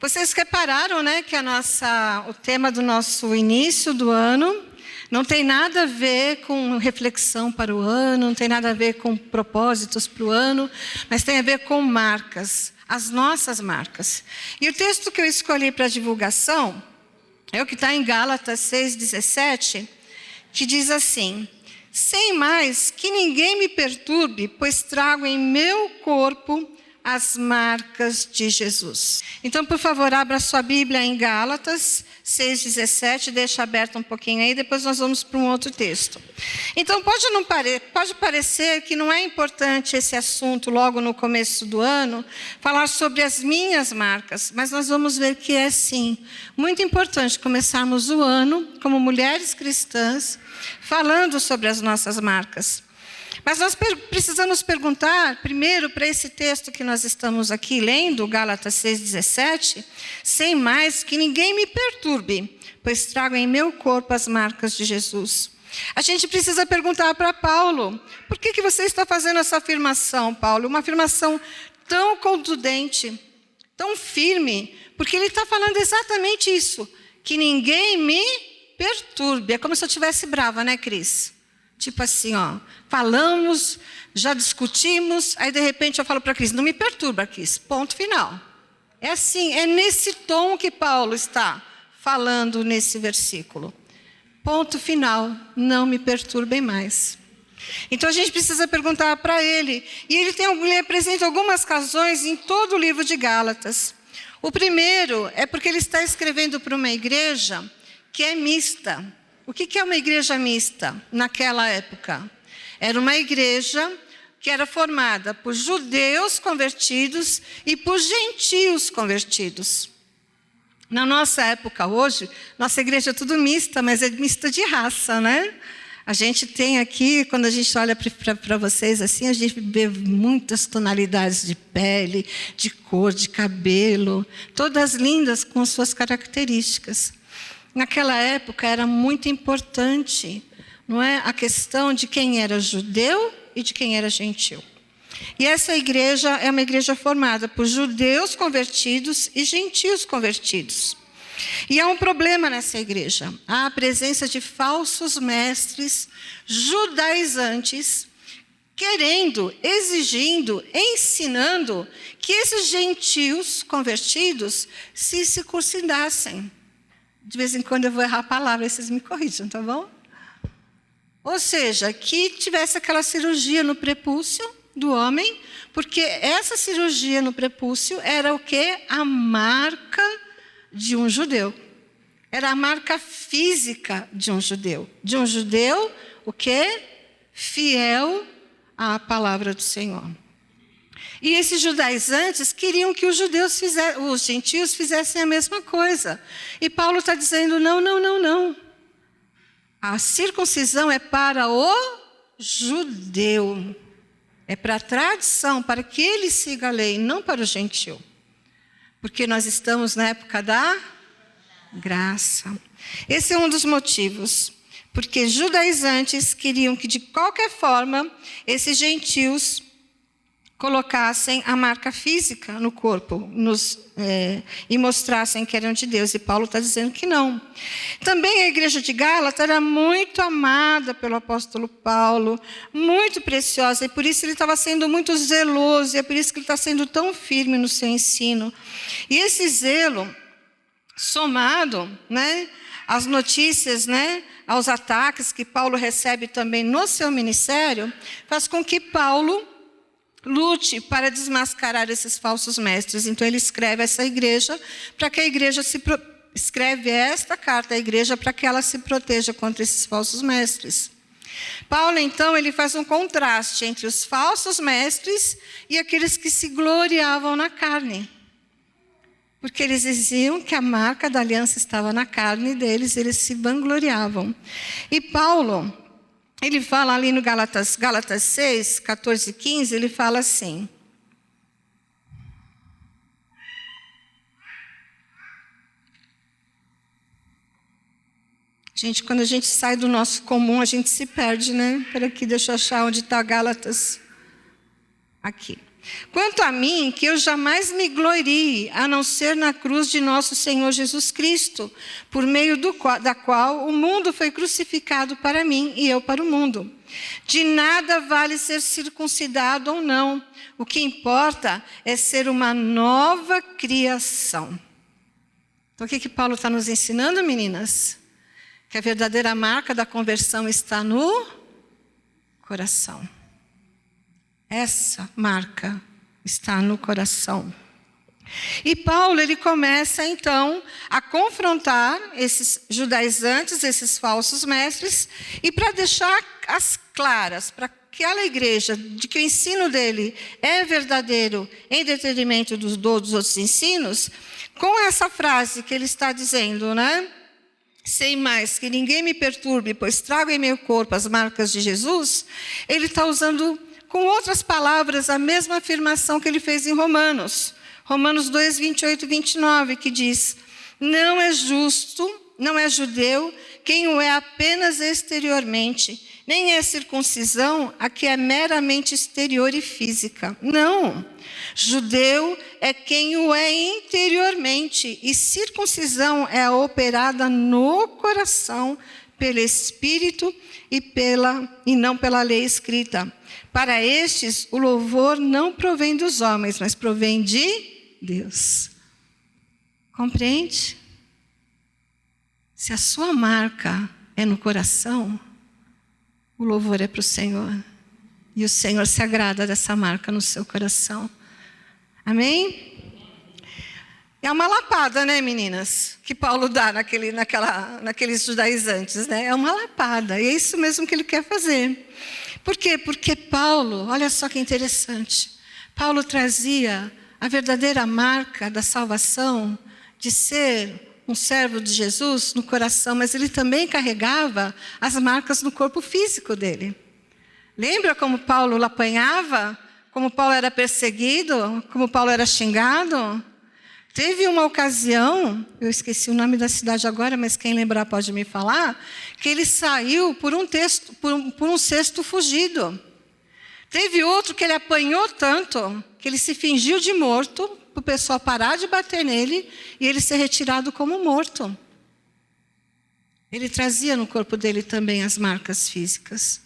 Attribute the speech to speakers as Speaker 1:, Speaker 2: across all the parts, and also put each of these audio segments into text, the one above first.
Speaker 1: Vocês repararam, né, que o tema do nosso início do ano não tem nada a ver com reflexão para o ano, não tem nada a ver com propósitos para o ano, mas tem a ver com marcas, as nossas marcas. E o texto que eu escolhi para divulgação é o que está em Gálatas 6,17, que diz assim: sem mais que ninguém me perturbe, pois trago em meu corpo as marcas de Jesus. Então, por favor, abra sua Bíblia em Gálatas 6,17, deixa aberto um pouquinho aí, depois nós vamos para um outro texto. Então, pode parecer que não é importante esse assunto logo no começo do ano, falar sobre as minhas marcas, mas nós vamos ver que é sim muito importante começarmos o ano como mulheres cristãs, falando sobre as nossas marcas. Mas nós precisamos perguntar, primeiro, para esse texto que nós estamos aqui lendo, Gálatas 6,17, sem mais que ninguém me perturbe, pois trago em meu corpo as marcas de Jesus. A gente precisa perguntar para Paulo, por que você está fazendo essa afirmação, Paulo? Uma afirmação tão contundente, tão firme, porque ele está falando exatamente isso, que ninguém me perturbe. É como se eu estivesse brava, né, Cris? Tipo assim, falamos, já discutimos, aí de repente eu falo para a Cris, não me perturba, Cris, ponto final. É assim, é nesse tom que Paulo está falando nesse versículo. Ponto final, não me perturbem mais. Então a gente precisa perguntar para ele, e ele apresenta algumas razões em todo o livro de Gálatas. O primeiro é porque ele está escrevendo para uma igreja que é mista. O que é uma igreja mista naquela época? Era uma igreja que era formada por judeus convertidos e por gentios convertidos. Na nossa época hoje, nossa igreja é tudo mista, mas é mista de raça, né? A gente tem aqui, quando a gente olha para vocês assim, a gente vê muitas tonalidades de pele, de cor, de cabelo, todas lindas com suas características. Naquela época era muito importante, não é, a questão de quem era judeu e de quem era gentil. E essa igreja é uma igreja formada por judeus convertidos e gentios convertidos. E há um problema nessa igreja. Há a presença de falsos mestres judaizantes, querendo, exigindo, ensinando que esses gentios convertidos se circuncidassem. De vez em quando eu vou errar a palavra, vocês me corrijam, tá bom? Ou seja, que tivesse aquela cirurgia no prepúcio do homem, porque essa cirurgia no prepúcio era o quê? A marca de um judeu. Era a marca física de um judeu. De um judeu, o quê? Fiel à palavra do Senhor. E esses judaizantes queriam que os gentios fizessem a mesma coisa. E Paulo está dizendo, não. A circuncisão é para o judeu. É para a tradição, para que ele siga a lei, não para o gentio. Porque nós estamos na época da graça. Esse é um dos motivos. Porque judaizantes queriam que, de qualquer forma, esses gentios colocassem a marca física no corpo e mostrassem que eram de Deus. E Paulo está dizendo que não. Também a igreja de Gálatas era muito amada pelo apóstolo Paulo, muito preciosa, e por isso ele estava sendo muito zeloso, e é por isso que ele está sendo tão firme no seu ensino. E esse zelo, somado, né, às notícias, né, aos ataques que Paulo recebe também no seu ministério, faz com que Paulo lute para desmascarar esses falsos mestres. Então ele escreve essa igreja para que a igreja escreve esta carta à igreja para que ela se proteja contra esses falsos mestres. Paulo, então, ele faz um contraste entre os falsos mestres e aqueles que se gloriavam na carne. Porque eles diziam que a marca da aliança estava na carne deles, eles se vangloriavam. E Paulo, ele fala ali no Gálatas 6, 14 e 15, ele fala assim. Gente, quando a gente sai do nosso comum, a gente se perde, né? Espera aqui, deixa eu achar onde está Gálatas. Aqui. Quanto a mim, que eu jamais me glorie, a não ser na cruz de nosso Senhor Jesus Cristo, por meio da qual o mundo foi crucificado para mim e eu para o mundo. De nada vale ser circuncidado ou não. O que importa é ser uma nova criação. Então, o que Paulo está nos ensinando, meninas? Que a verdadeira marca da conversão está no coração. Essa marca está no coração. E Paulo, ele começa então a confrontar esses judaizantes, esses falsos mestres, e para deixar as claras para aquela igreja de que o ensino dele é verdadeiro em detrimento dos outros ensinos, com essa frase que ele está dizendo, né? Sem mais que ninguém me perturbe, pois trago em meu corpo as marcas de Jesus, ele está usando com outras palavras a mesma afirmação que ele fez em Romanos 2, 28 e 29, que diz: não é justo, não é judeu quem o é apenas exteriormente, nem é circuncisão a que é meramente exterior e física. Não, judeu é quem o é interiormente, e circuncisão é a operada no coração, pelo Espírito e não pela lei escrita. Para estes, o louvor não provém dos homens, mas provém de Deus. Compreende? Se a sua marca é no coração, o louvor é para o Senhor. E o Senhor se agrada dessa marca no seu coração. Amém? É uma lapada, né, meninas? Que Paulo dá naqueles judaizantes, né? É uma lapada. E é isso mesmo que ele quer fazer. Por quê? Porque Paulo, olha só que interessante. Paulo trazia a verdadeira marca da salvação de ser um servo de Jesus no coração, mas ele também carregava as marcas no corpo físico dele. Lembra como Paulo apanhava? Como Paulo era perseguido? Como Paulo era xingado? Teve uma ocasião, eu esqueci o nome da cidade agora, mas quem lembrar pode me falar, que ele saiu por um cesto fugido. Teve outro que ele apanhou tanto, que ele se fingiu de morto, para o pessoal parar de bater nele, e ele ser retirado como morto. Ele trazia no corpo dele também as marcas físicas.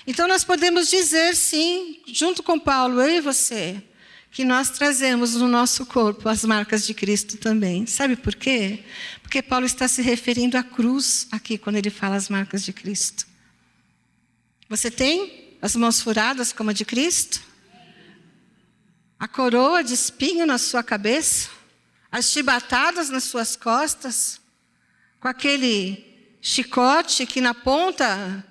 Speaker 1: Então nós podemos dizer sim, junto com Paulo, eu e você, que nós trazemos no nosso corpo as marcas de Cristo também. Sabe por quê? Porque Paulo está se referindo à cruz aqui, quando ele fala as marcas de Cristo. Você tem as mãos furadas como a de Cristo? A coroa de espinho na sua cabeça? As chibatadas nas suas costas? Com aquele chicote que na ponta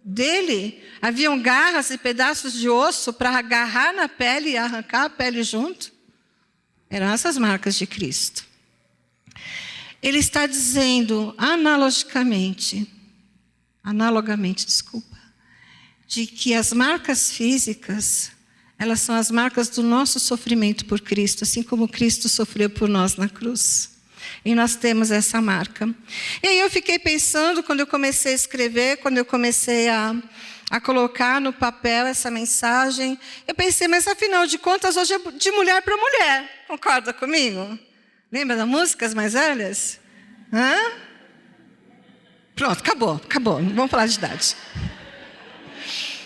Speaker 1: dele haviam garras e pedaços de osso para agarrar na pele e arrancar a pele junto? Eram essas marcas de Cristo. Ele está dizendo analogamente, de que as marcas físicas, elas são as marcas do nosso sofrimento por Cristo, assim como Cristo sofreu por nós na cruz. E nós temos essa marca. E aí eu fiquei pensando, quando eu comecei a escrever, quando eu comecei a colocar no papel essa mensagem, eu pensei, mas afinal de contas, hoje é de mulher para mulher. Concorda comigo? Lembra das músicas mais velhas? Hã? Pronto, acabou. Não vamos falar de idade.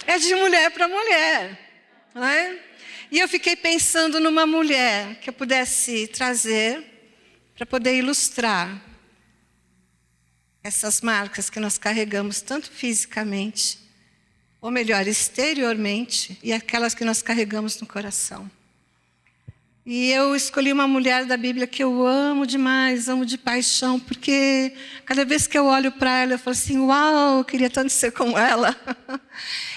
Speaker 1: É de mulher para mulher. Não é? E eu fiquei pensando numa mulher que eu pudesse trazer para poder ilustrar essas marcas que nós carregamos tanto fisicamente, ou melhor, exteriormente, e aquelas que nós carregamos no coração. E eu escolhi uma mulher da Bíblia que eu amo demais, amo de paixão, porque cada vez que eu olho para ela, eu falo assim, uau, eu queria tanto ser como ela.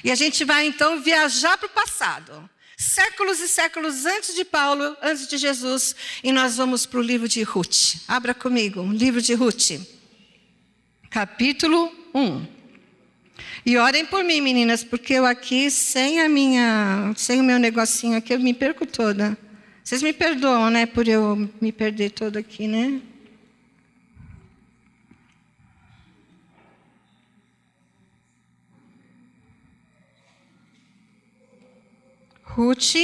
Speaker 1: E a gente vai então viajar para o passado. Séculos e séculos antes de Paulo, antes de Jesus, e nós vamos para o livro de Ruth. Abra comigo, o livro de Ruth, capítulo 1. E orem por mim, meninas, porque eu aqui, sem o meu negocinho aqui, eu me perco toda. Vocês me perdoam, né, por eu me perder toda aqui, né? Ruth,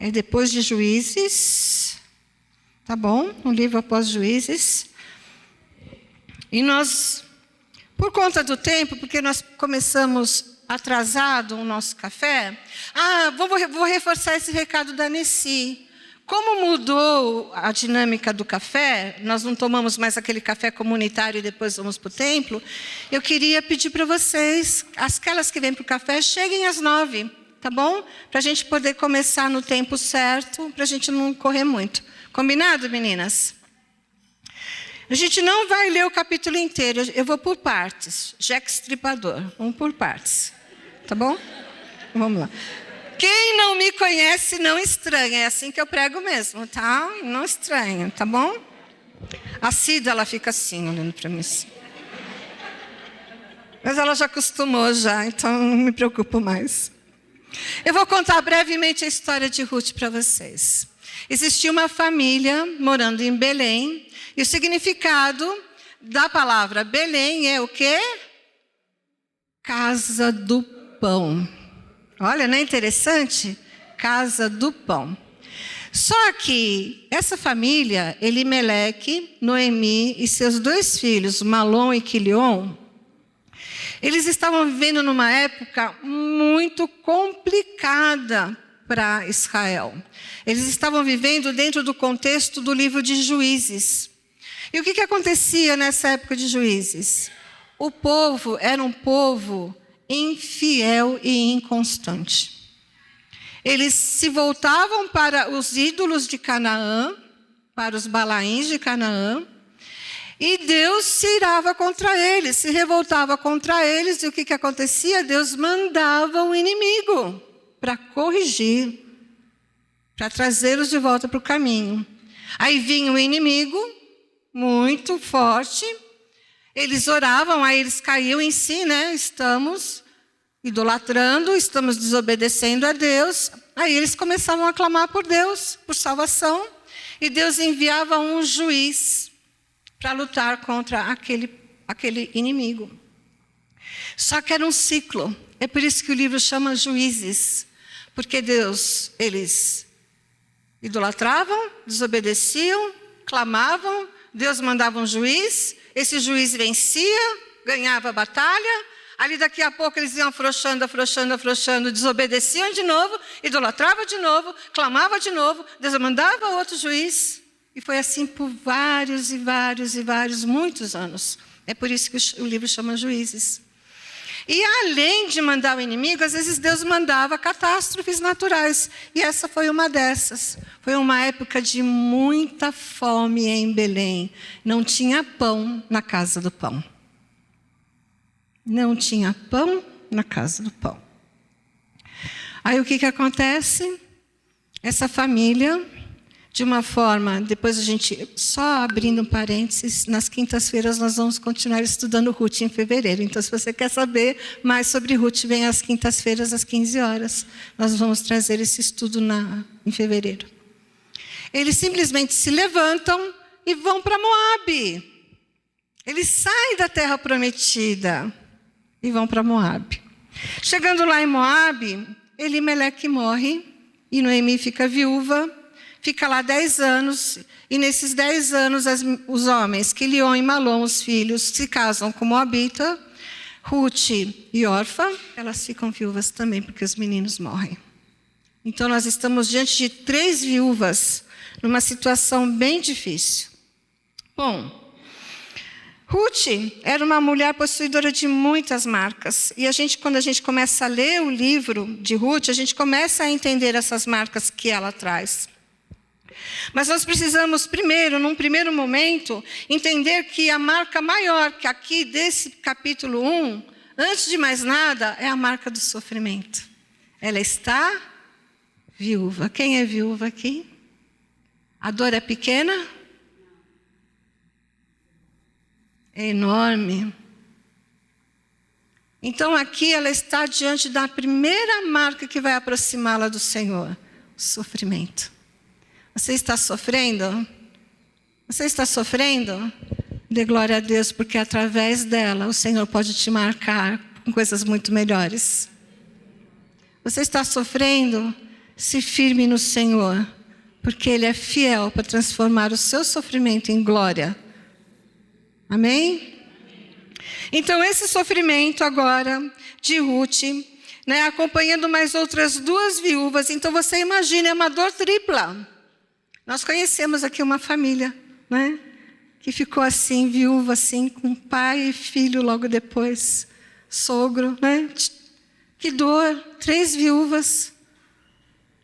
Speaker 1: É depois de Juízes, tá bom? No livro após Juízes. E nós, por conta do tempo, porque nós começamos atrasado o nosso café, vou reforçar esse recado da Nessi. Como mudou a dinâmica do café, nós não tomamos mais aquele café comunitário e depois vamos para o templo, eu queria pedir para vocês, aquelas que vêm para o café, cheguem às 9h. Tá bom? Para a gente poder começar no tempo certo, para a gente não correr muito. Combinado, meninas? A gente não vai ler o capítulo inteiro, eu vou por partes. Jack Stripador, vamos por partes. Tá bom? Vamos lá. Quem não me conhece, não estranha. É assim que eu prego mesmo, tá? Não estranha, tá bom? A Cida, ela fica assim, olhando para mim. Mas ela já acostumou já, então não me preocupo mais. Eu vou contar brevemente a história de Ruth para vocês. Existia uma família morando em Belém, e o significado da palavra Belém é o quê? Casa do pão. Olha, não é interessante? Casa do pão. Só que essa família, Elimeleque, Noemi e seus 2 filhos, Malom e Quilion, eles estavam vivendo numa época muito complicada para Israel. Eles estavam vivendo dentro do contexto do livro de Juízes. E o que acontecia nessa época de Juízes? O povo era um povo infiel e inconstante. Eles se voltavam para os ídolos de Canaã, para os Balaíns de Canaã, e Deus se irava contra eles, se revoltava contra eles. E o que acontecia? Deus mandava um inimigo para corrigir, para trazê-los de volta para o caminho. Aí vinha o inimigo, muito forte. Eles oravam, aí eles caíam em si, né? Estamos idolatrando, estamos desobedecendo a Deus. Aí eles começavam a clamar por Deus, por salvação. E Deus enviava um juiz para lutar contra aquele inimigo. Só que era um ciclo. É por isso que o livro chama Juízes. Porque eles idolatravam, desobedeciam, clamavam, Deus mandava um juiz, esse juiz vencia, ganhava a batalha, ali daqui a pouco eles iam afrouxando, desobedeciam de novo, idolatravam de novo, clamavam de novo, Deus mandava outro juiz. E foi assim por vários, muitos anos. É por isso que o livro chama Juízes. E além de mandar o inimigo, às vezes Deus mandava catástrofes naturais. E essa foi uma dessas. Foi uma época de muita fome em Belém. Não tinha pão na casa do pão. Não tinha pão na casa do pão. Aí o que acontece? Essa família, de uma forma, depois a gente, só abrindo um parênteses, nas quintas-feiras nós vamos continuar estudando Ruth em fevereiro. Então, se você quer saber mais sobre Ruth, vem às quintas-feiras, às 15 horas. Nós vamos trazer esse estudo em fevereiro. Eles simplesmente se levantam e vão para Moabe. Eles saem da terra prometida e vão para Moabe. Chegando lá em Moabe, Elimeleque morre e Noemi fica viúva. Fica lá 10 anos, e nesses 10 anos os homens, Quilion e Malom, os filhos, se casam com Moabita, Ruth e Orfa, elas ficam viúvas também, porque os meninos morrem. Então nós estamos diante de 3 viúvas, numa situação bem difícil. Bom, Ruth era uma mulher possuidora de muitas marcas, e quando a gente começa a ler o livro de Ruth, a gente começa a entender essas marcas que ela traz. Mas nós precisamos primeiro, num primeiro momento, entender que a marca maior que aqui desse capítulo 1, antes de mais nada, é a marca do sofrimento. Ela está viúva. Quem é viúva aqui? A dor é pequena? É enorme. Então aqui ela está diante da primeira marca que vai aproximá-la do Senhor, o sofrimento. Você está sofrendo? Você está sofrendo? Dê glória a Deus, porque através dela o Senhor pode te marcar com coisas muito melhores. Você está sofrendo? se firme no Senhor, porque Ele é fiel para transformar o seu sofrimento em glória. Amém? Então, esse sofrimento agora de Ruth, né, acompanhando mais outras 2 viúvas, então você imagina, é uma dor tripla. Nós conhecemos aqui uma família, né, que ficou assim, viúva, assim, com pai e filho logo depois, sogro, né? Que dor, 3 viúvas,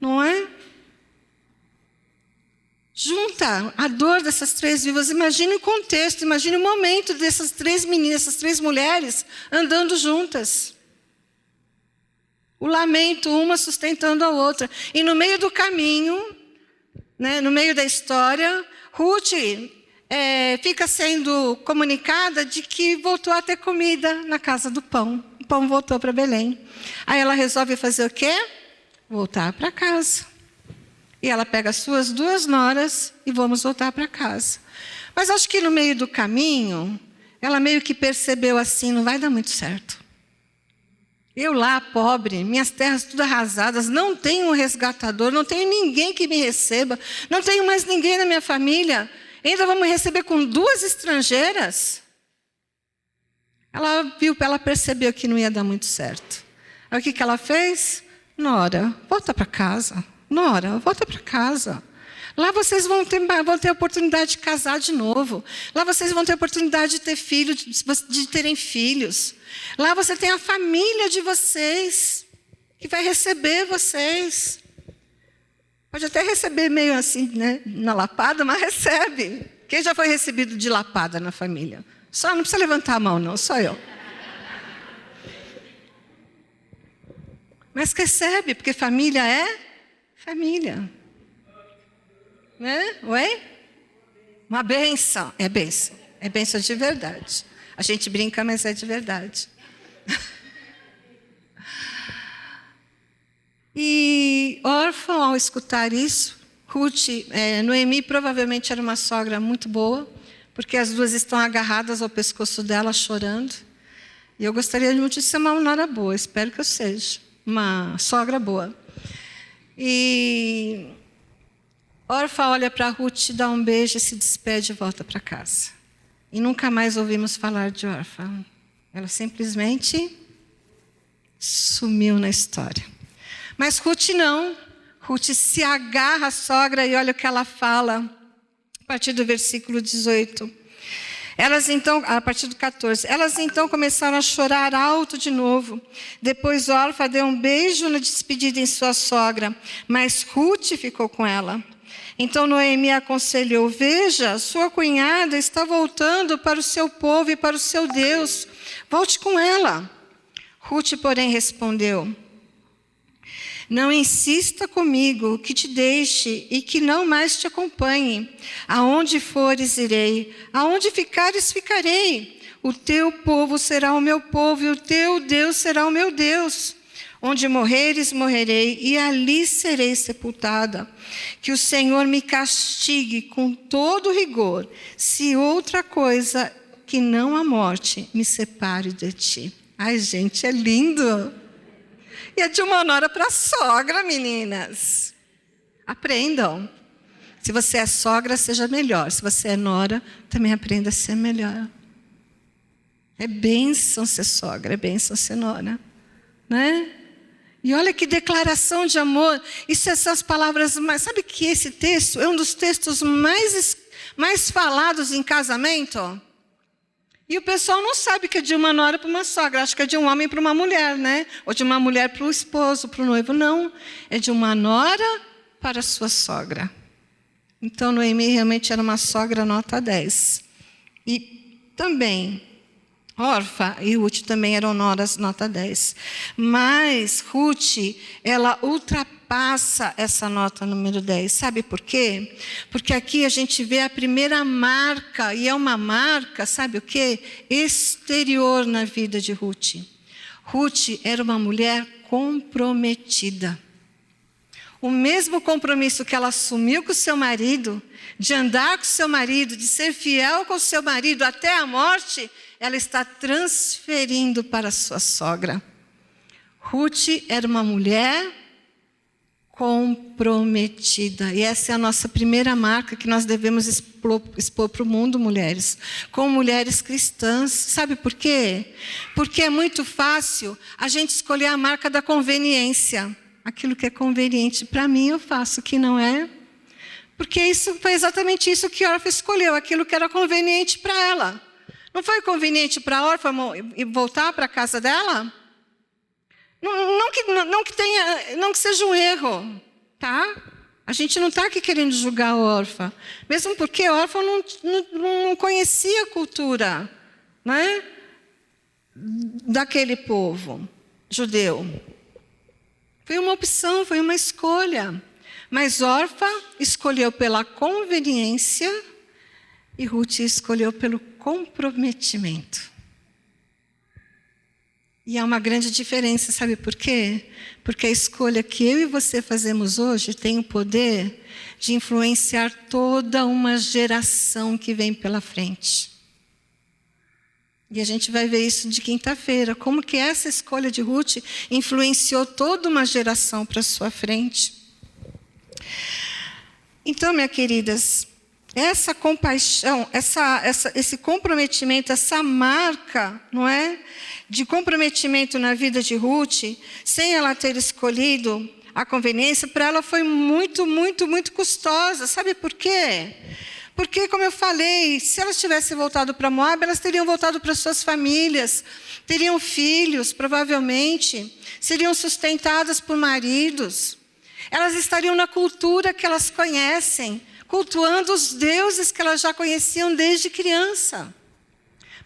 Speaker 1: não é? Junta a dor dessas 3 viúvas, imagine o contexto, imagine o momento dessas 3 meninas, essas 3 mulheres andando juntas. O lamento, uma sustentando a outra. E no meio do caminho, né, no meio da história, Ruth fica sendo comunicada de que voltou a ter comida na casa do pão. O pão voltou para Belém. Aí ela resolve fazer o quê? Voltar para casa. E ela pega as suas 2 noras e vamos voltar para casa. Mas acho que no meio do caminho, ela meio que percebeu assim, não vai dar muito certo. Eu lá, pobre, minhas terras tudo arrasadas, não tenho um resgatador, não tenho ninguém que me receba, não tenho mais ninguém na minha família. Ainda vamos receber com 2 estrangeiras? Ela percebeu que não ia dar muito certo. Aí o que ela fez? Nora, volta para casa. Nora, volta para casa. Lá vocês vão ter a oportunidade de casar de novo. Lá vocês vão ter a oportunidade de ter filhos, de terem filhos. Lá você tem a família de vocês, que vai receber vocês. Pode até receber meio assim, né, na lapada, mas recebe. Quem já foi recebido de lapada na família? Só não precisa levantar a mão, não, só eu. Mas recebe, porque família é família. Né? Oi? Uma bênção. É bênção. É bênção de verdade. A gente brinca, mas é de verdade. E órfão, ao escutar isso, Noemi provavelmente era uma sogra muito boa, porque as 2 estão agarradas ao pescoço dela, chorando. E eu gostaria muito de ser uma nora boa, espero que eu seja uma sogra boa. E Orfa olha para Ruth, dá um beijo e se despede e volta para casa. E nunca mais ouvimos falar de Orfa. Ela simplesmente sumiu na história. Mas Ruth não. Ruth se agarra à sogra e olha o que ela fala. A partir do versículo 18. A partir do 14. Elas então começaram a chorar alto de novo. Depois Orfa deu um beijo na despedida em sua sogra. Mas Ruth ficou com ela. Então Noemi aconselhou: veja, sua cunhada está voltando para o seu povo e para o seu Deus. Volte com ela. Ruth, porém, respondeu: não insista comigo que te deixe e que não mais te acompanhe. Aonde fores, irei. Aonde ficares, ficarei. O teu povo será o meu povo e o teu Deus será o meu Deus. Onde morreres, morrerei e ali serei sepultada. Que o Senhor me castigue com todo rigor, se outra coisa que não a morte me separe de ti. Ai, gente, é lindo. E é de uma nora para sogra, meninas. Aprendam. Se você é sogra, seja melhor. Se você é nora, também aprenda a ser melhor. É bênção ser sogra, é bênção ser nora. Né? E olha que declaração de amor. Isso são as palavras mais... Sabe que esse texto é um dos textos mais falados em casamento? E o pessoal não sabe que é de uma nora para uma sogra. Acho que é de um homem para uma mulher, né? Ou de uma mulher para o esposo, para o noivo. Não. É de uma nora para a sua sogra. Então, Noemi realmente era uma sogra nota 10. E também, Orfa e Ruth também eram noras nota 10. Mas Ruth, ela ultrapassa essa nota número 10. Sabe por quê? Porque aqui a gente vê a primeira marca, e é uma marca, sabe o quê? Exterior na vida de Ruth. Ruth era uma mulher comprometida. O mesmo compromisso que ela assumiu com o seu marido, de andar com o seu marido, de ser fiel com o seu marido até a morte, ela está transferindo para a sua sogra. Ruth era uma mulher comprometida. E essa é a nossa primeira marca que nós devemos expor para o mundo, mulheres. Com mulheres cristãs. Sabe por quê? Porque é muito fácil a gente escolher a marca da conveniência. Aquilo que é conveniente para mim eu faço, o que não é. Porque isso foi exatamente isso que a Orfa escolheu, aquilo que era conveniente para ela. Não foi conveniente para a Orfa voltar para a casa dela? Não que seja um erro, tá? A gente não está aqui querendo julgar a Orfa. Mesmo porque a Orfa não conhecia a cultura, né, daquele povo judeu. Foi uma opção, foi uma escolha. Mas Orfa escolheu pela conveniência e Ruth escolheu pelo comprometimento. E há uma grande diferença, sabe por quê? Porque a escolha que eu e você fazemos hoje tem o poder de influenciar toda uma geração que vem pela frente. E a gente vai ver isso de quinta-feira, como que essa escolha de Ruth influenciou toda uma geração para sua frente. Então, minhas queridas, essa compaixão, esse comprometimento, essa marca, não é, de comprometimento na vida de Ruth, sem ela ter escolhido a conveniência, para ela foi muito, muito, muito custosa. Sabe por quê? Porque, como eu falei, se elas tivessem voltado para Moab, elas teriam voltado para suas famílias, teriam filhos, provavelmente, seriam sustentadas por maridos. Elas estariam na cultura que elas conhecem, cultuando os deuses que elas já conheciam desde criança.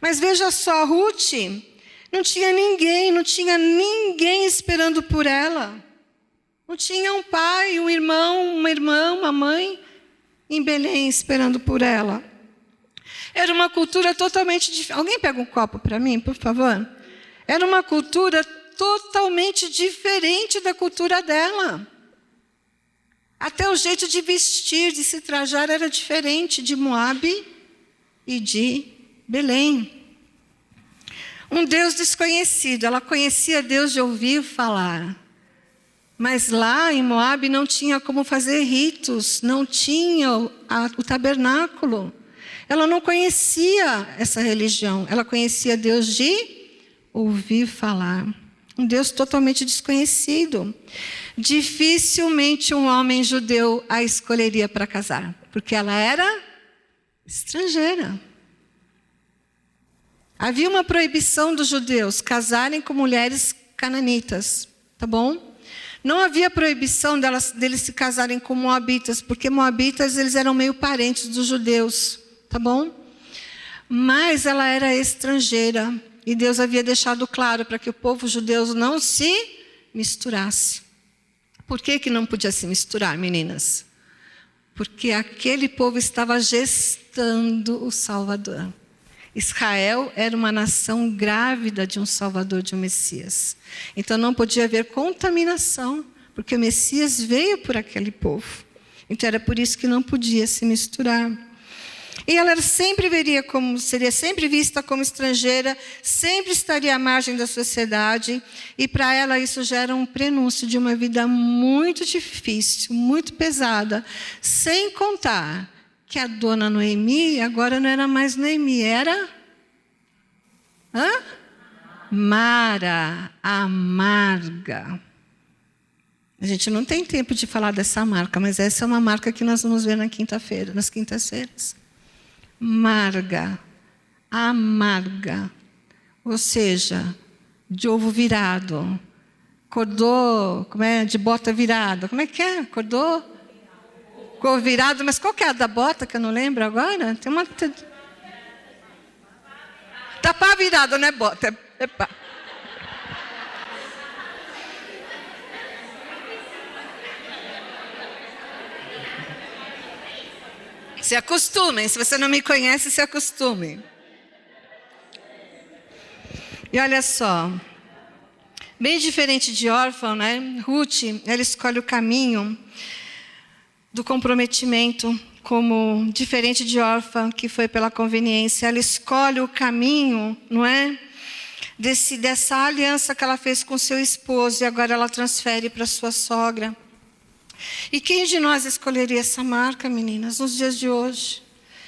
Speaker 1: Mas veja só, Ruth não tinha ninguém esperando por ela. Não tinha um pai, um irmão, uma irmã, uma mãe em Belém esperando por ela. Era uma cultura totalmente diferente. Alguém pega um copo para mim, por favor? Era uma cultura totalmente diferente da cultura dela. Até o jeito de vestir, de se trajar era diferente de Moabe e de Belém. Um Deus desconhecido, ela conhecia Deus de ouvir falar. Mas lá em Moabe não tinha como fazer ritos, não tinha o tabernáculo. Ela não conhecia essa religião, ela conhecia Deus de ouvir falar. Um Deus totalmente desconhecido. Dificilmente um homem judeu a escolheria para casar, porque ela era estrangeira. Havia uma proibição dos judeus casarem com mulheres cananitas, tá bom? Não havia proibição deles se casarem com moabitas, porque moabitas eles eram meio parentes dos judeus, tá bom? Mas ela era estrangeira e Deus havia deixado claro para que o povo judeu não se misturasse. Por que não podia se misturar, meninas? Porque aquele povo estava gestando o Salvador. Israel era uma nação grávida de um Salvador, de um Messias. Então não podia haver contaminação, porque o Messias veio por aquele povo. Então era por isso que não podia se misturar. E ela seria sempre vista como estrangeira, sempre estaria à margem da sociedade, e para ela isso já era um prenúncio de uma vida muito difícil, muito pesada, sem contar que a dona Noemi agora não era mais Noemi, era Mara, amarga. A gente não tem tempo de falar dessa marca, mas essa é uma marca que nós vamos ver nas quintas-feiras. Marga, amarga, ou seja, de ovo virado, acordou, de bota virada, como é que é? Acordou virado, mas qual que é a da bota que eu não lembro agora? Tem uma tapá virado, não é bota, é pá. Se acostumem, se você não me conhece, se acostumem. E olha só, bem diferente de Orfa, né? Ruth, ela escolhe o caminho do comprometimento, como diferente de Orfa, que foi pela conveniência. Ela escolhe o caminho, não é? Dessa aliança que ela fez com seu esposo, e agora ela transfere para sua sogra. E quem de nós escolheria essa marca, meninas, nos dias de hoje?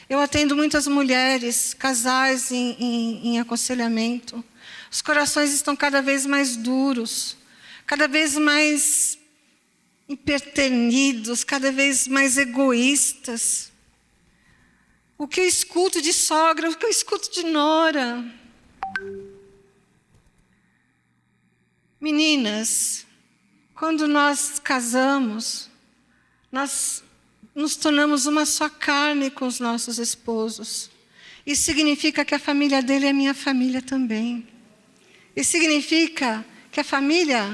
Speaker 1: Eu atendo muitas mulheres, casais em aconselhamento. Os corações estão cada vez mais duros, cada vez mais imperternidos, cada vez mais egoístas. O que eu escuto de sogra, o que eu escuto de nora. Meninas, quando nós casamos, nós nos tornamos uma só carne com os nossos esposos. Isso significa que a família dele é minha família também. Isso significa que a família,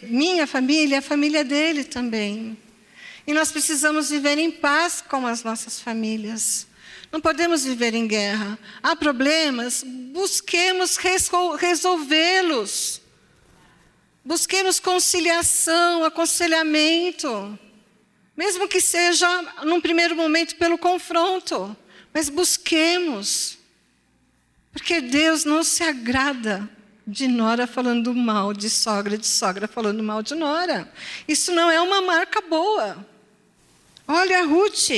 Speaker 1: minha família, é a família dele também. E nós precisamos viver em paz com as nossas famílias. Não podemos viver em guerra. Há problemas, busquemos resolvê-los. Busquemos conciliação, aconselhamento. Mesmo que seja, num primeiro momento, pelo confronto. Mas busquemos. Porque Deus não se agrada de nora falando mal de sogra falando mal de nora. Isso não é uma marca boa. Olha a Ruth.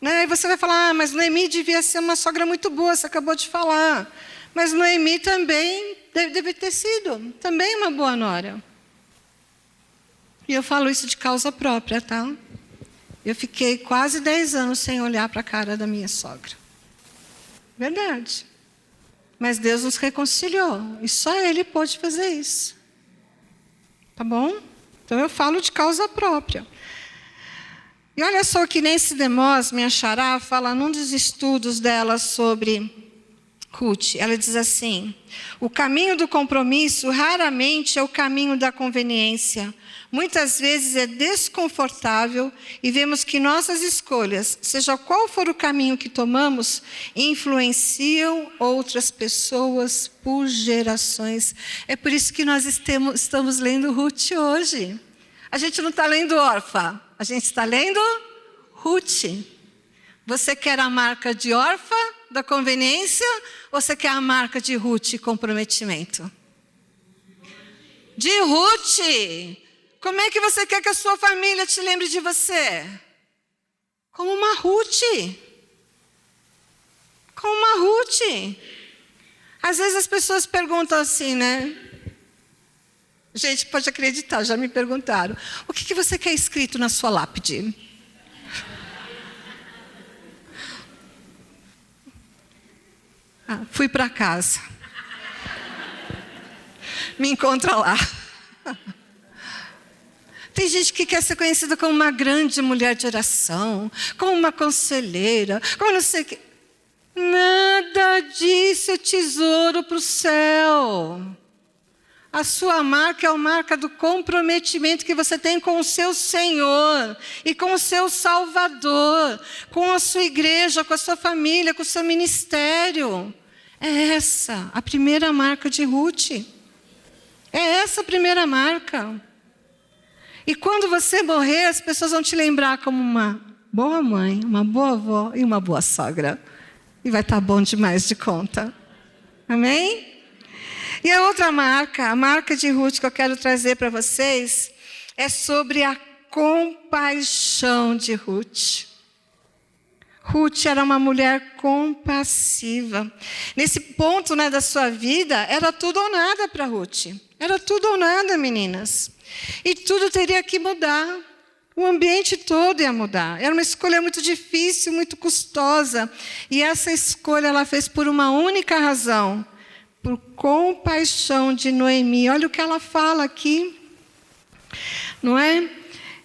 Speaker 1: Né? E você vai falar, mas Noemi devia ser uma sogra muito boa, você acabou de falar. Mas Noemi também deve ter sido, também uma boa nora. E eu falo isso de causa própria, tá? Eu fiquei quase 10 anos sem olhar para a cara da minha sogra. Verdade. Mas Deus nos reconciliou. E só Ele pôde fazer isso. Tá bom? Então eu falo de causa própria. E olha só que Nancy DeMoss, minha xará, fala num dos estudos dela sobre Ruth. Ela diz assim: o caminho do compromisso raramente é o caminho da conveniência. Muitas vezes é desconfortável e vemos que nossas escolhas, seja qual for o caminho que tomamos, influenciam outras pessoas por gerações. É por isso que nós estamos lendo Ruth hoje. A gente não está lendo Orfa, a gente está lendo Ruth. Você quer a marca de Orfa, da conveniência, ou você quer a marca de Ruth, comprometimento? De Ruth! Como é que você quer que a sua família te lembre de você? Como uma Ruth. Como uma Ruth. Às vezes as pessoas perguntam assim, né? Gente, pode acreditar, já me perguntaram. O que você quer escrito na sua lápide? Fui para casa. Me encontra lá. Tem gente que quer ser conhecida como uma grande mulher de oração, como uma conselheira, como não sei o que. Nada disso é tesouro para o céu. A sua marca é a marca do comprometimento que você tem com o seu Senhor e com o seu Salvador, com a sua igreja, com a sua família, com o seu ministério. É essa a primeira marca de Ruth. É essa a primeira marca. E quando você morrer, as pessoas vão te lembrar como uma boa mãe, uma boa avó e uma boa sogra. E vai estar bom demais de conta. Amém? E a outra marca, a marca de Ruth que eu quero trazer para vocês, é sobre a compaixão de Ruth. Ruth era uma mulher compassiva. Nesse ponto, né, da sua vida, era tudo ou nada para Ruth. Era tudo ou nada, meninas. E tudo teria que mudar. O ambiente todo ia mudar. Era uma escolha muito difícil, muito custosa. E essa escolha ela fez por uma única razão. Por compaixão de Noemi. Olha o que ela fala aqui. Não é?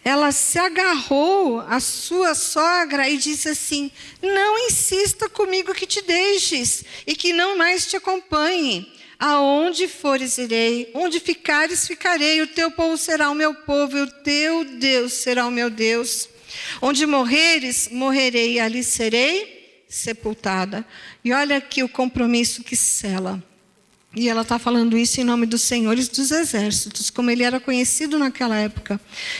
Speaker 1: Ela se agarrou à sua sogra e disse assim: não insista comigo que te deixes e que não mais te acompanhe. Aonde fores irei, onde ficares ficarei, o teu povo será o meu povo e o teu Deus será o meu Deus. Onde morreres, morrerei e ali serei sepultada. E olha aqui o compromisso que sela. E ela está falando isso em nome dos senhores dos exércitos, como ele era conhecido naquela época.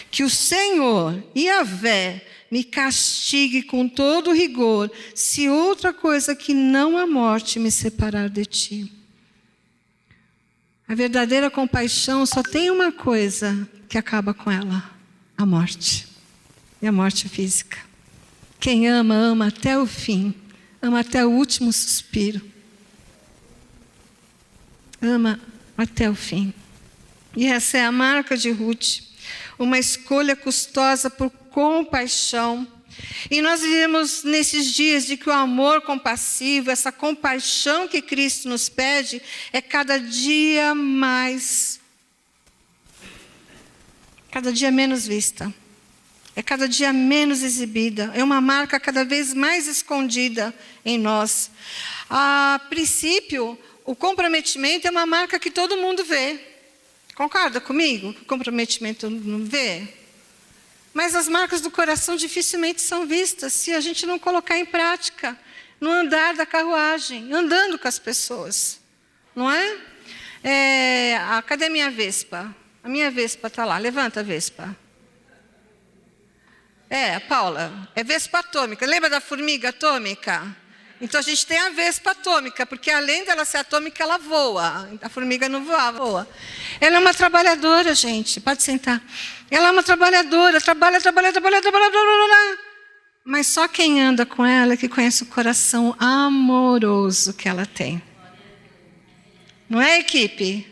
Speaker 1: Que o Senhor, Yahvé, me castigue com todo rigor, se outra coisa que não a morte me separar de ti. A verdadeira compaixão só tem uma coisa que acaba com ela: a morte. E a morte física. Quem ama, ama até o fim. Ama até o último suspiro. Ama até o fim. E essa é a marca de Ruth. Uma escolha custosa por compaixão. E nós vivemos nesses dias de que o amor compassivo, essa compaixão que Cristo nos pede, é cada dia menos vista. É cada dia menos exibida. É uma marca cada vez mais escondida em nós. A princípio, o comprometimento é uma marca que todo mundo vê. Concorda comigo? Que o comprometimento não vê? Mas as marcas do coração dificilmente são vistas se a gente não colocar em prática, no andar da carruagem, andando com as pessoas. Não é? Cadê a minha Vespa? A minha Vespa está lá. Levanta a Vespa. Paula, é Vespa atômica. Lembra da formiga atômica? Então a gente tem a Vespa atômica, porque além dela ser atômica, ela voa. A formiga não voa. Ela é uma trabalhadora, gente. Pode sentar. Ela é uma trabalhadora, trabalha. Mas só quem anda com ela é que conhece o coração amoroso que ela tem. Não é, equipe?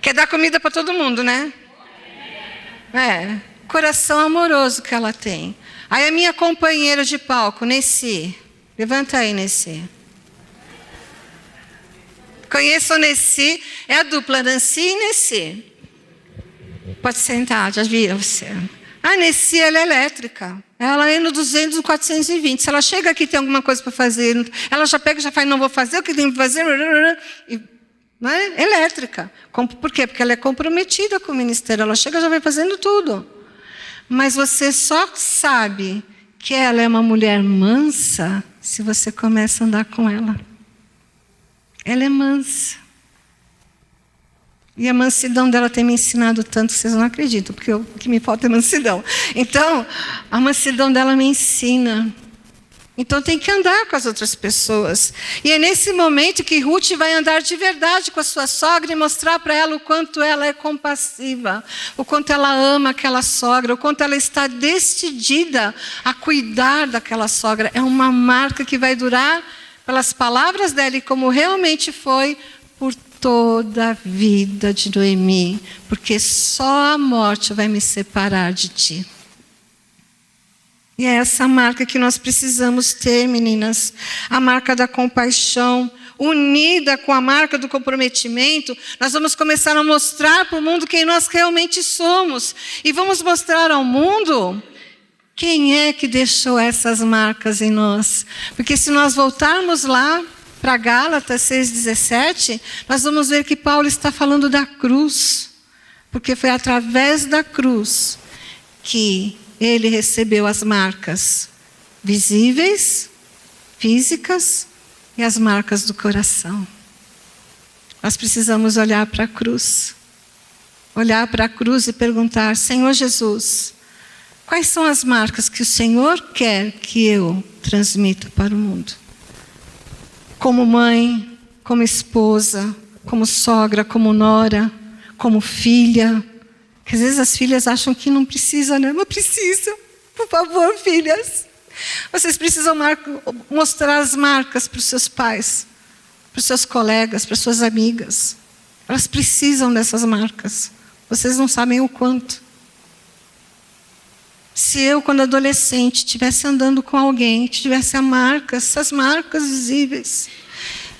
Speaker 1: Quer dar comida para todo mundo, né? Coração amoroso que ela tem. Aí a minha companheira de palco, Nessi. Levanta aí, Nessi. Conheçam Nessi, é a dupla Nancy e Nessi. Pode sentar, já viram você. A Nessi, ela é elétrica. Ela é no 200, no 420. Se ela chega aqui e tem alguma coisa para fazer, ela já pega e já faz, não vou fazer, o que tem que fazer? Não é? Elétrica. Por quê? Porque ela é comprometida com o ministério. Ela chega e já vai fazendo tudo. Mas você só sabe que ela é uma mulher mansa se você começa a andar com ela. Ela é mansa. E a mansidão dela tem me ensinado tanto que vocês não acreditam, porque o que me falta é mansidão. Então, a mansidão dela me ensina. Então tem que andar com as outras pessoas. E é nesse momento que Ruth vai andar de verdade com a sua sogra e mostrar para ela o quanto ela é compassiva, o quanto ela ama aquela sogra, o quanto ela está decidida a cuidar daquela sogra. É uma marca que vai durar, pelas palavras dela e como realmente foi, por toda a vida de Noemi. Porque só a morte vai me separar de ti. E é essa marca que nós precisamos ter, meninas. A marca da compaixão, unida com a marca do comprometimento, nós vamos começar a mostrar para o mundo quem nós realmente somos. E vamos mostrar ao mundo quem é que deixou essas marcas em nós. Porque se nós voltarmos lá para Gálatas 6,17, nós vamos ver que Paulo está falando da cruz. Porque foi através da cruz que ele recebeu as marcas visíveis, físicas e as marcas do coração. Nós precisamos olhar para a cruz. Olhar para a cruz e perguntar: Senhor Jesus, quais são as marcas que o Senhor quer que eu transmita para o mundo? Como mãe, como esposa, como sogra, como nora, como filha. Porque às vezes as filhas acham que não precisa, né? Mas precisa. Por favor, filhas. Vocês precisam mostrar as marcas para os seus pais, para os seus colegas, para as suas amigas. Elas precisam dessas marcas. Vocês não sabem o quanto. Se eu, quando adolescente, estivesse andando com alguém que tivesse essas marcas visíveis,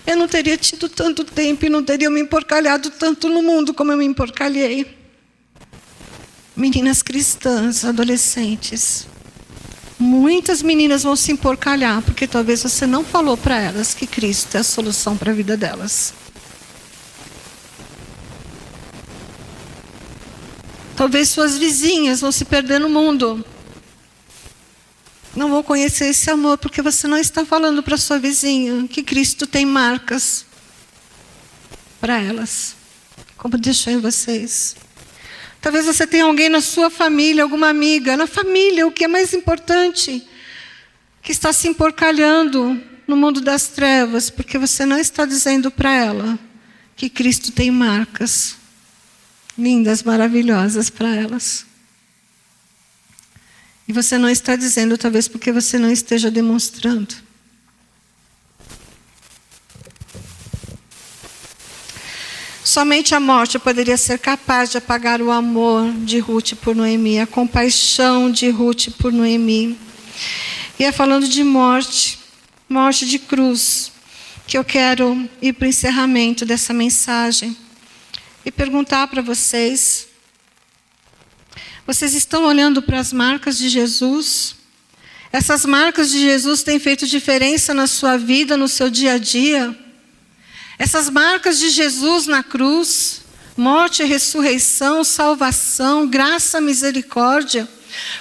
Speaker 1: eu não teria tido tanto tempo e não teria me emporcalhado tanto no mundo como eu me emporcalhei. Meninas cristãs, adolescentes, muitas meninas vão se emporcalhar porque talvez você não falou para elas que Cristo é a solução para a vida delas. Talvez suas vizinhas vão se perder no mundo. Não vão conhecer esse amor porque você não está falando para sua vizinha que Cristo tem marcas para elas, como deixou em vocês. Talvez você tenha alguém na sua família, alguma amiga, na família, o que é mais importante, que está se emporcalhando no mundo das trevas, porque você não está dizendo para ela que Cristo tem marcas lindas, maravilhosas para elas. E você não está dizendo, talvez porque você não esteja demonstrando. Somente a morte poderia ser capaz de apagar o amor de Ruth por Noemi, a compaixão de Ruth por Noemi. E é falando de morte, morte de cruz, que eu quero ir para o encerramento dessa mensagem e perguntar para vocês: vocês estão olhando para as marcas de Jesus? Essas marcas de Jesus têm feito diferença na sua vida, no seu dia a dia? Essas marcas de Jesus na cruz, morte e ressurreição, salvação, graça, misericórdia,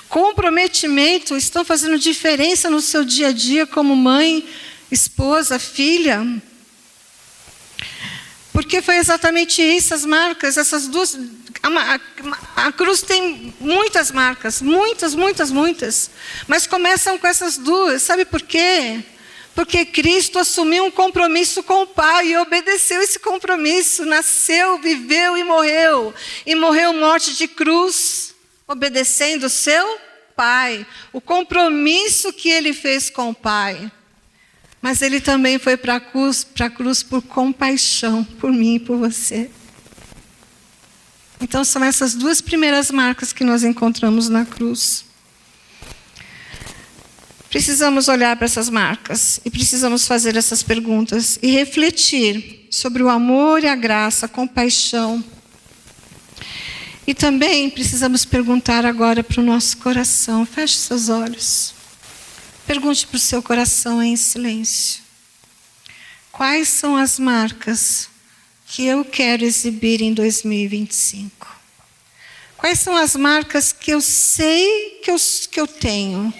Speaker 1: comprometimento, estão fazendo diferença no seu dia a dia como mãe, esposa, filha? Porque foi exatamente isso, as marcas, essas duas. A cruz tem muitas marcas, muitas. Mas começam com essas duas. Sabe por quê? Porque Cristo assumiu um compromisso com o Pai e obedeceu esse compromisso. Nasceu, viveu e morreu. E morreu morte de cruz, obedecendo o seu Pai. O compromisso que ele fez com o Pai. Mas ele também foi para a cruz por compaixão, por mim e por você. Então são essas duas primeiras marcas que nós encontramos na cruz. Precisamos olhar para essas marcas e precisamos fazer essas perguntas e refletir sobre o amor e a graça, a compaixão. E também precisamos perguntar agora para o nosso coração. Feche seus olhos. Pergunte para o seu coração em silêncio. Quais são as marcas que eu quero exibir em 2025? Quais são as marcas que eu sei que eu tenho,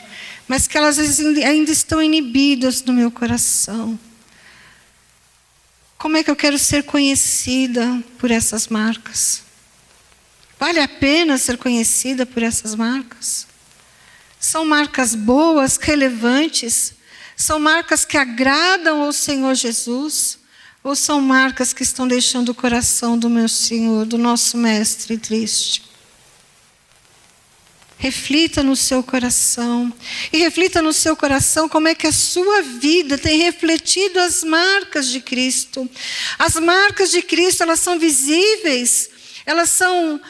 Speaker 1: mas que elas ainda estão inibidas no meu coração? Como é que eu quero ser conhecida por essas marcas? Vale a pena ser conhecida por essas marcas? São marcas boas, relevantes? São marcas que agradam ao Senhor Jesus? Ou são marcas que estão deixando o coração do meu Senhor, do nosso Mestre, triste? Reflita no seu coração. E reflita no seu coração como é que a sua vida tem refletido as marcas de Cristo. As marcas de Cristo, elas são visíveis. Elas são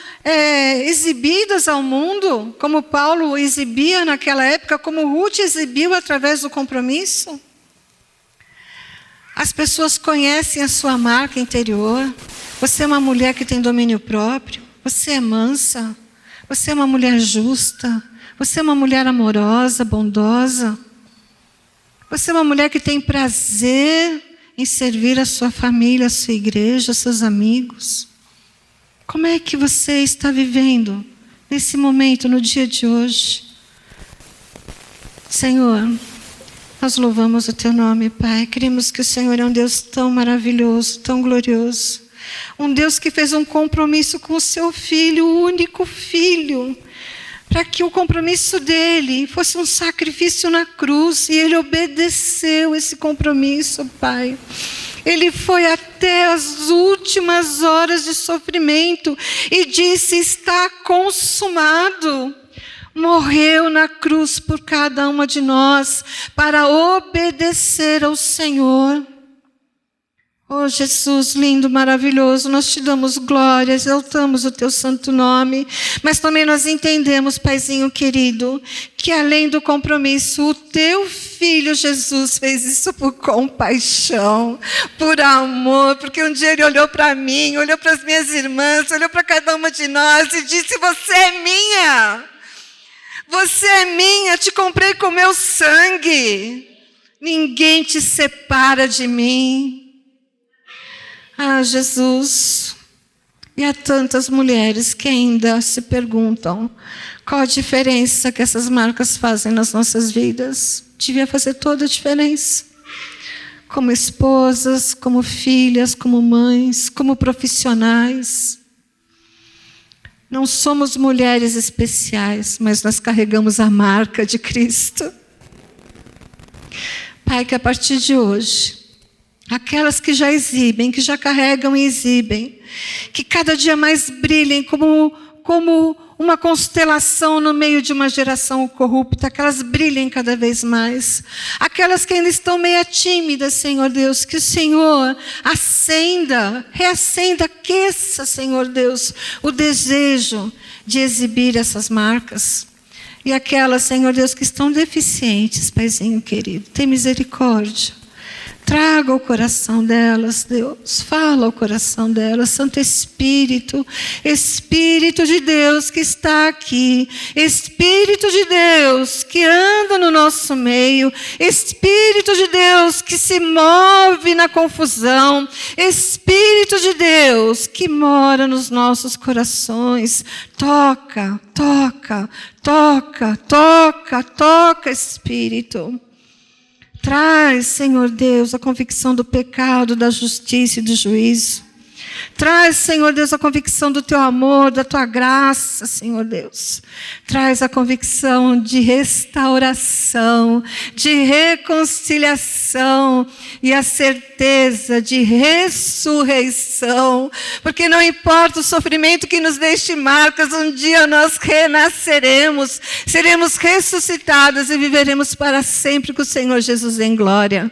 Speaker 1: exibidas ao mundo, como Paulo exibia naquela época, como Ruth exibiu através do compromisso. As pessoas conhecem a sua marca interior. Você é uma mulher que tem domínio próprio. Você é mansa. Você é uma mulher justa. Você é uma mulher amorosa, bondosa. Você é uma mulher que tem prazer em servir a sua família, a sua igreja, os seus amigos. Como é que você está vivendo nesse momento, no dia de hoje? Senhor, nós louvamos o Teu nome, Pai. Cremos que o Senhor é um Deus tão maravilhoso, tão glorioso. Um Deus que fez um compromisso com o Seu Filho, o único Filho, para que o compromisso dele fosse um sacrifício na cruz. E Ele obedeceu esse compromisso, Pai. Ele foi até as últimas horas de sofrimento e disse: está consumado. Morreu na cruz por cada uma de nós para obedecer ao Senhor. Oh Jesus, lindo, maravilhoso, nós te damos glória, exaltamos o teu santo nome, mas também nós entendemos, Paizinho querido, que além do compromisso, o teu Filho Jesus fez isso por compaixão, por amor, porque um dia ele olhou para mim, olhou para as minhas irmãs, olhou para cada uma de nós e disse: você é minha, você é minha, te comprei com meu sangue, ninguém te separa de mim. Ah, Jesus, e há tantas mulheres que ainda se perguntam qual a diferença que essas marcas fazem nas nossas vidas. Devia fazer toda a diferença. Como esposas, como filhas, como mães, como profissionais. Não somos mulheres especiais, mas nós carregamos a marca de Cristo. Pai, que a partir de hoje, aquelas que já exibem, que já carregam e exibem, que cada dia mais brilhem como uma constelação no meio de uma geração corrupta, que elas brilhem cada vez mais. Aquelas que ainda estão meio tímidas, Senhor Deus, que o Senhor acenda, reacenda, aqueça, Senhor Deus, o desejo de exibir essas marcas. E aquelas, Senhor Deus, que estão deficientes, Paizinho querido, tem misericórdia. Traga o coração delas, Deus. Fala ao coração delas. Santo Espírito, Espírito de Deus que está aqui. Espírito de Deus que anda no nosso meio. Espírito de Deus que se move na confusão. Espírito de Deus que mora nos nossos corações. Toca, toca, toca, toca, toca, Espírito. Traz, Senhor Deus, a convicção do pecado, da justiça e do juízo. Traz, Senhor Deus, a convicção do teu amor, da tua graça, Senhor Deus. Traz a convicção de restauração, de reconciliação e a certeza de ressurreição. Porque não importa o sofrimento que nos deixe marcas, um dia nós renasceremos, seremos ressuscitadas e viveremos para sempre com o Senhor Jesus em glória.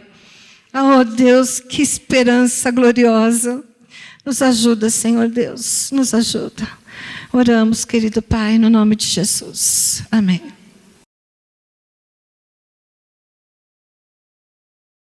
Speaker 1: Oh Deus, que esperança gloriosa. Nos ajuda, Senhor Deus, nos ajuda. Oramos, querido Pai, no nome de Jesus. Amém.